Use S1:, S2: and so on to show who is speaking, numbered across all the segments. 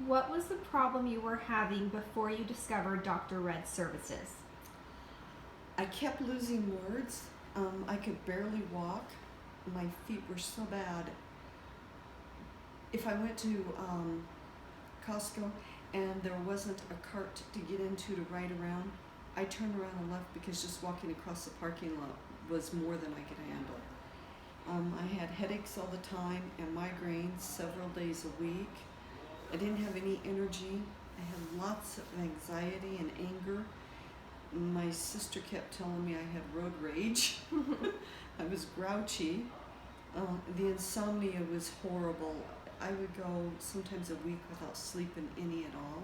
S1: What was the problem you were having before you discovered Dr. Red's services?
S2: I kept losing words. I could barely walk. My feet were so bad. If I went to Costco and there wasn't a cart to get into to ride around, I turned around and left because just walking across the parking lot was more than I could handle. I had headaches all the time and migraines several days a week. I didn't have any energy. I had lots of anxiety and anger. My sister kept telling me I had road rage. I was grouchy. The insomnia was horrible. I would go sometimes a week without sleeping any at all.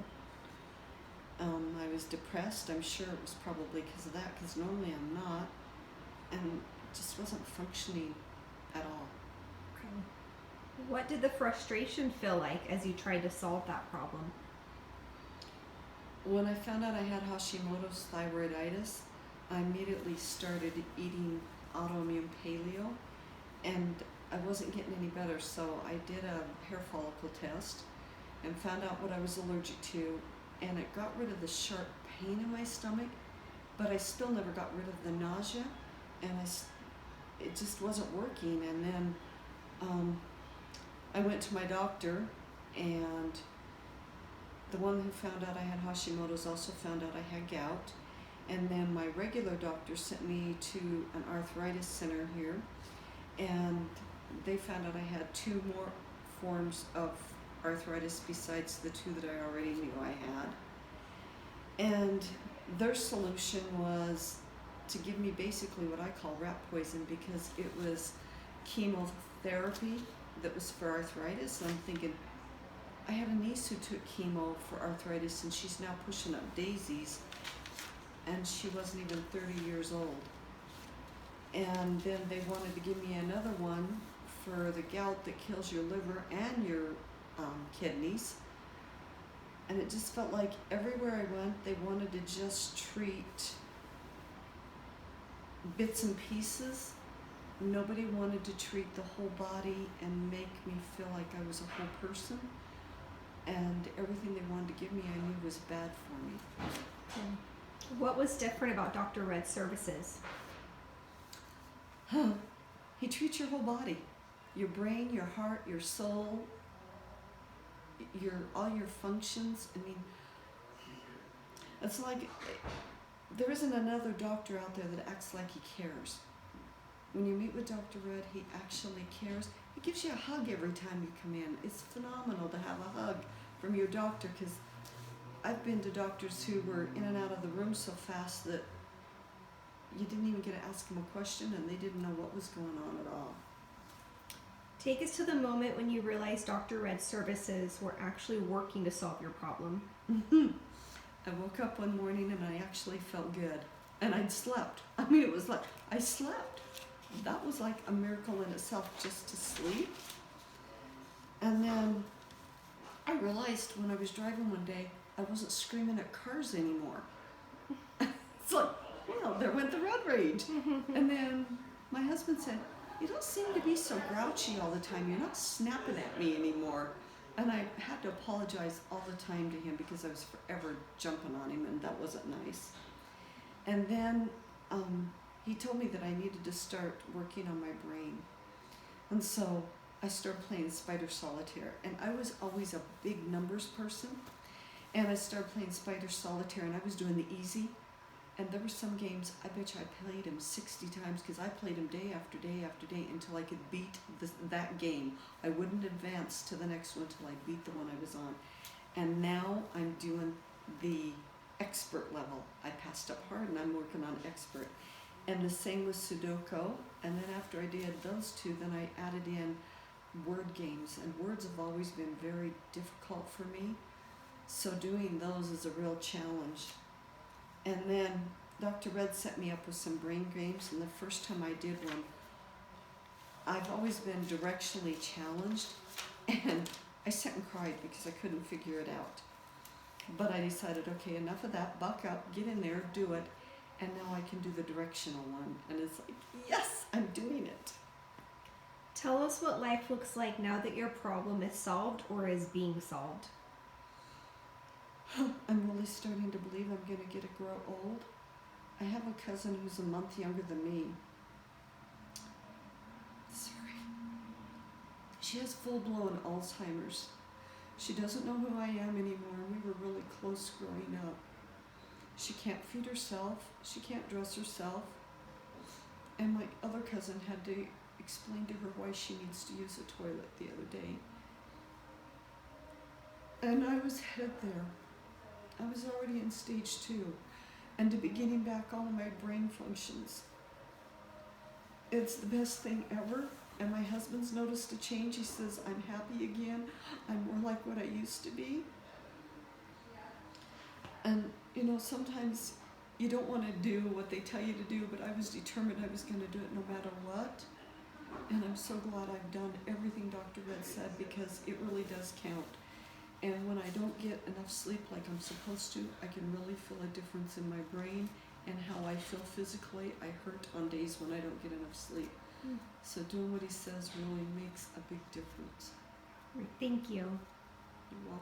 S2: I was depressed. I'm sure it was probably because of that, because normally I'm not, and just wasn't functioning at all.
S1: Okay. What did the frustration feel like as you tried to solve that problem?
S2: When I found out I had Hashimoto's thyroiditis, I immediately started eating autoimmune paleo, and I wasn't getting any better, so I did a hair follicle test and found out what I was allergic to, and it got rid of the sharp pain in my stomach, but I still never got rid of the nausea, and it just wasn't working. And then I went to my doctor, and the one who found out I had Hashimoto's also found out I had gout. And then my regular doctor sent me to an arthritis center here, and they found out I had 2 more forms of arthritis besides the 2 that I already knew I had. And their solution was to give me basically what I call rat poison, because it was chemotherapy that was for arthritis. And I'm thinking, I had a niece who took chemo for arthritis, and she's now pushing up daisies, and she wasn't even 30 years old. And then they wanted to give me another one for the gout that kills your liver and your kidneys. And it just felt like everywhere I went, they wanted to just treat bits and pieces. Nobody wanted to treat the whole body and make me feel like I was a whole person. And everything they wanted to give me, I knew was bad for me.
S1: What was different about Dr. Red's services?
S2: He treats your whole body, your brain, your heart, your soul, all your functions. I mean, it's like there isn't another doctor out there that acts like he cares. When you meet with Dr. Red, he actually cares. He gives you a hug every time you come in. It's phenomenal to have a hug from your doctor, because I've been to doctors who were in and out of the room so fast that you didn't even get to ask them a question, and they didn't know what was going on at all.
S1: Take us to the moment when you realized Dr. Red's services were actually working to solve your problem.
S2: I woke up one morning and I actually felt good, and I'd slept. I mean, it was like I slept. That was like a miracle in itself, just to sleep. And then I realized when I was driving one day, I wasn't screaming at cars anymore. It's like, well, there went the road rage. And then my husband said, "You don't seem to be so grouchy all the time. You're not snapping at me anymore." And I had to apologize all the time to him, because I was forever jumping on him, and that wasn't nice. And then he told me that I needed to start working on my brain. And so I started playing Spider Solitaire. And I was always a big numbers person. And I started playing Spider Solitaire, and I was doing the easy. And there were some games, I bet you I played them 60 times, because I played them day after day after day until I could beat that game. I wouldn't advance to the next one until I beat the one I was on. And now I'm doing the expert level. I passed up hard, and I'm working on expert. And the same with Sudoku. And then after I did those 2, then I added in word games. And words have always been very difficult for me, so doing those is a real challenge. And then Dr. Red set me up with some brain games, and the first time I did one, I've always been directionally challenged, and I sat and cried because I couldn't figure it out. But I decided, okay, enough of that, buck up, get in there, do it, and now I can do the directional one. And it's like, yes, I'm doing it.
S1: Tell us what life looks like now that your problem is solved or is being solved.
S2: I'm really starting to believe I'm going to get to grow old. I have a cousin who's a month younger than me. Sorry. She has full-blown Alzheimer's. She doesn't know who I am anymore. We were really close growing up. She can't feed herself. She can't dress herself. And my other cousin had to explain to her why she needs to use a toilet the other day. And I was headed there. I was already in stage 2. And to be getting back all of my brain functions. It's the best thing ever. And my husband's noticed a change. He says, I'm happy again. I'm more like what I used to be. And, you know, sometimes you don't want to do what they tell you to do, but I was determined I was going to do it no matter what. And I'm so glad I've done everything Dr. Red said, because it really does count. And when I don't get enough sleep like I'm supposed to, I can really feel a difference in my brain and how I feel physically. I hurt on days when I don't get enough sleep. So doing what he says really makes a big difference.
S1: Thank you.
S2: You're welcome.